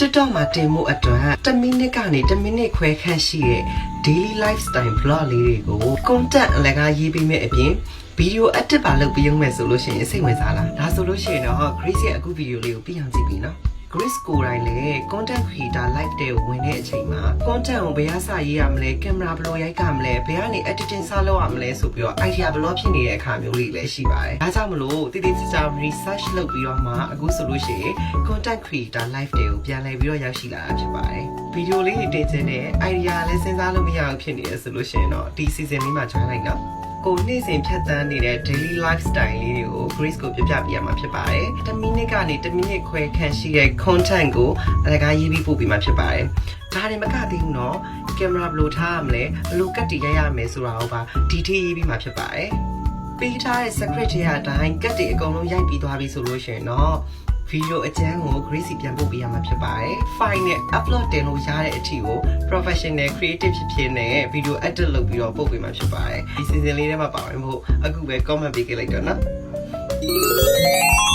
TikTok မှာတင်မှုအတွက်1 minute ကနေ1 minute ခွဲခန့်ရှိတဲ့ daily lifestyle vlog လေးတွေကို content အလကားရေးပေးမဲ့အပြင် video edit ပါလုပ်ပြီးရုံမဲ့ဆိုလို့ရှိရင်စိတ်ဝင်စားလားဒါဆိုလို့ရှိရင်တော့ Grace ရဲ့အခု video လေးကိုပြအောင်ကြည့်ပြီနော် Grace ကိုယ်တိုင်လည်း content creator live တဲ့ကိုဝင်တဲ့အချိန်မှာ content ကိုဘယ်ဟာစရေးရမလဲ camera ဘယ်လိုရိုက်ကမလဲဘယ်ကနေ editing စလုပ်ရမလဲဆိုပြီးတော့ idea ဘယ်လိုဖြစ်နေတဲ့အခါမျိုးလေးလည်းရှိပါတယ်ဒါကြောင့်မလို့တည်တည်ချာ research လုပ်ပြီးတော့မှအခုဆိုလို့ရှိရင် content creator live တဲ့ကိုပြန်လည်ပြီးတော့ရောက်ရှိလာတာဖြစ်ပါတယ် video လေးတွေတင်ခြင်းနဲ့ idea လည်းစဉ်းစားလို့မရဘူးဖြစ်နေရဆိုလို့ရှိရင်တော့ဒီ season လေးမှာ join လိုက်နော်ကိုနေ့စဉ်ဖြတ်သန်းနေတဲ့ daily lifestyle လေးတွေကို Grace ကိုပြပြပေးရမှာဖြစ်ပါတယ်။1 minute ကနေ1 minute ခွဲခန့်ရှိတဲ့ content ကိုအလကားရေးပြီးပို့ပေးမှာဖြစ်ပါတယ်။ဒါတွေမကသေးဘူးနော်။ camera ဘယ်လိုထားရမလဲ၊ဘယ်လိုကတ်တည်ရရမယ်ဆိုတာကိုပါ detail ရေးပြီးမှာဖြစ်ပါတယ်။ပေးထားတဲ့ secret တွေအတိုင်းကတ်တွေအကုန်လုံးရိုက်ပြီးသွားပြီဆိုလို့ရှိရင်တော့video အကျန်းကို Grace ပြန်ပို့ပေးရမှာဖြစ်ပါတယ်။ file နဲ့ upload တင်လို့ရတဲ့အထိကို professional creative ဖြစ်နဲ့ video edit လုပ်ပြီးတော့ပို့ပေးမှာဖြစ်ပါတယ်။ဒီ season လေးထဲမှာပါဝင်ဖို့အခုပဲ comment ပေးခဲ့လိုက်တော့နော်။